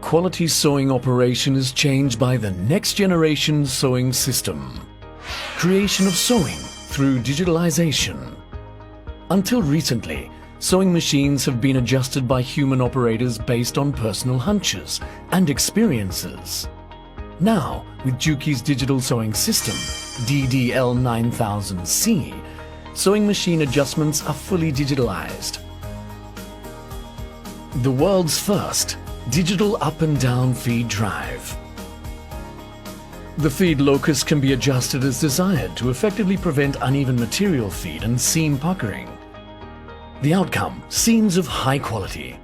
quality sewing operation is changed by the next generation sewing system. Creation of sewing through digitalization. Until recently, sewing machines have been adjusted by human operators based on personal hunches and experiences. Now, with Juki's digital sewing system, DDL9000C, sewing machine adjustments are fully digitalized. The world's first digital up and down feed drive. The feed locus can be adjusted as desired to effectively prevent uneven material feed and seam puckering. The outcome, seams of high quality.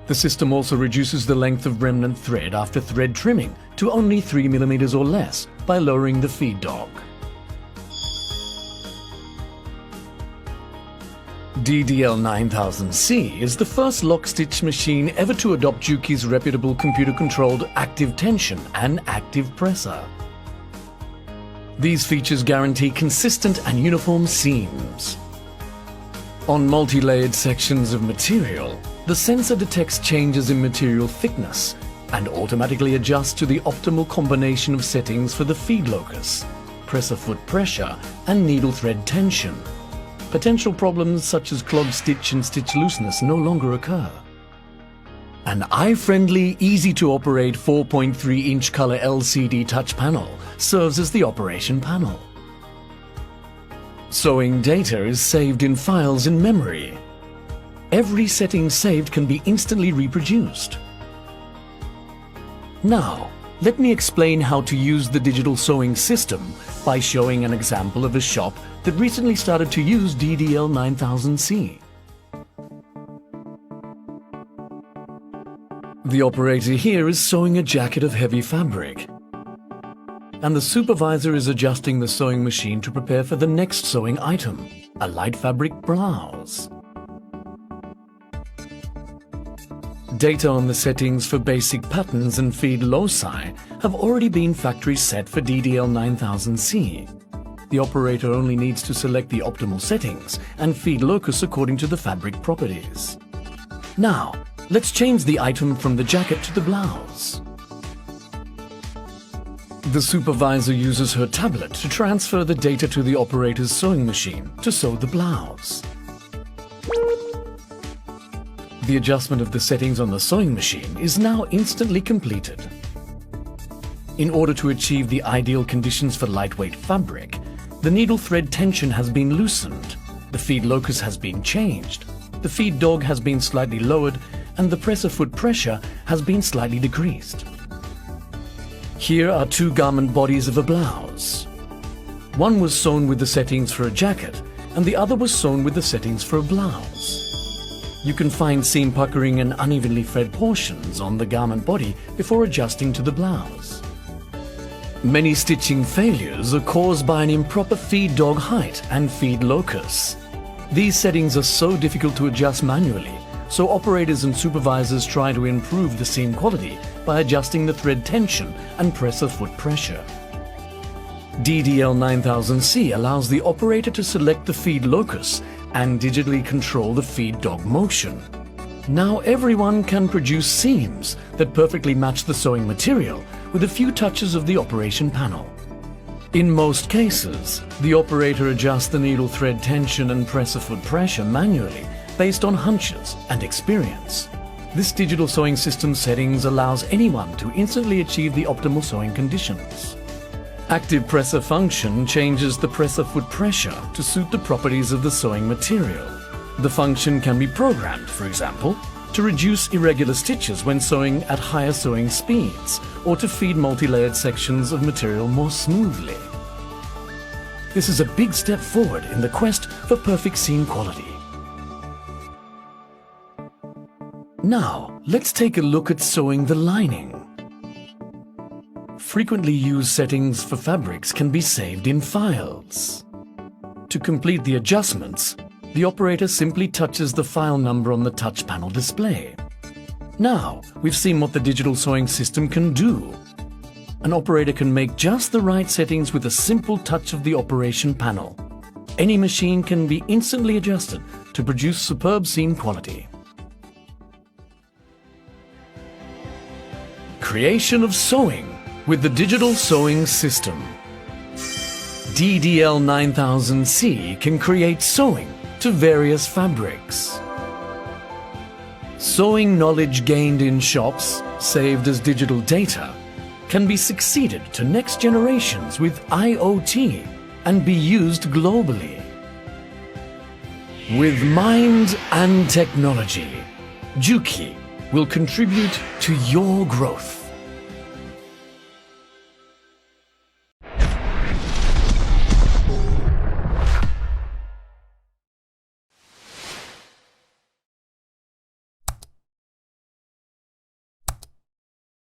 The system also reduces the length of remnant thread after thread trimming to only 3 mm or less by lowering the feed dog. DDL9000C is the first lock-stitch machine ever to adopt Juki's reputable computer-controlled active tension and active presser. These features guarantee consistent and uniform seams. On multi-layered sections of material, the sensor detects changes in material thickness and automatically adjusts to the optimal combination of settings for the feed locus, presser foot pressure, and needle thread tension. Potential problems such as clogged stitch and stitch looseness no longer occur. An eye-friendly, easy-to-operate 4.3-inch color LCD touch panel serves as the operation panel. Sewing data is saved in files in memory. Every setting saved can be instantly reproduced. Now, let me explain how to use the digital sewing system by showing an example of a shop that recently started to use DDL9000C. The operator here is sewing a jacket of heavy fabric, and the supervisor is adjusting the sewing machine to prepare for the next sewing item, a light fabric blouse. Data on the settings for basic patterns and feed loci have already been factory set for DDL9000C. The operator only needs to select the optimal settings and feed locus according to the fabric properties. Now, let's change the item from the jacket to the blouse. The supervisor uses her tablet to transfer the data to the operator's sewing machine to sew the blouse. The adjustment of the settings on the sewing machine is now instantly completed. In order to achieve the ideal conditions for lightweight fabric, the needle thread tension has been loosened, the feed locus has been changed, the feed dog has been slightly lowered, and the presser foot pressure has been slightly decreased. Here are two garment bodies of a blouse. One was sewn with the settings for a jacket, and the other was sewn with the settings for a blouse. You can find seam puckering and unevenly fed portions on the garment body before adjusting to the blouse. Many stitching failures are caused by an improper feed dog height and feed locus. These settings are so difficult to adjust manually, so operators and supervisors try to improve the seam quality by adjusting the thread tension and presser foot pressure. DDL9000C allows the operator to select the feed locus and digitally control the feed dog motion. Now everyone can produce seams that perfectly match the sewing material with a few touches of the operation panel. In most cases, the operator adjusts the needle thread tension and presser foot pressure manually based on hunches and experience. This digital sewing system settings allows anyone to instantly achieve the optimal sewing conditions. Active presser function changes the presser foot pressure to suit the properties of the sewing material. The function can be programmed, for example, to reduce irregular stitches when sewing at higher sewing speeds, or to feed multi-layered sections of material more smoothly. This is a big step forward in the quest for perfect seam quality. Now, let's take a look at sewing the lining. Frequently used settings for fabrics can be saved in files. To complete the adjustments, the operator simply touches the file number on the touch panel display. Now, we've seen what the digital sewing system can do. An operator can make just the right settings with a simple touch of the operation panel. Any machine can be instantly adjusted to produce superb seam quality. creation of sewing with the digital sewing system. DDL9000C can create sewing to various fabrics. Sewing knowledge gained in shops, saved as digital data, can be succeeded to next generations with IoT and be used globally. With mind and technology, Juki will contribute to your growth.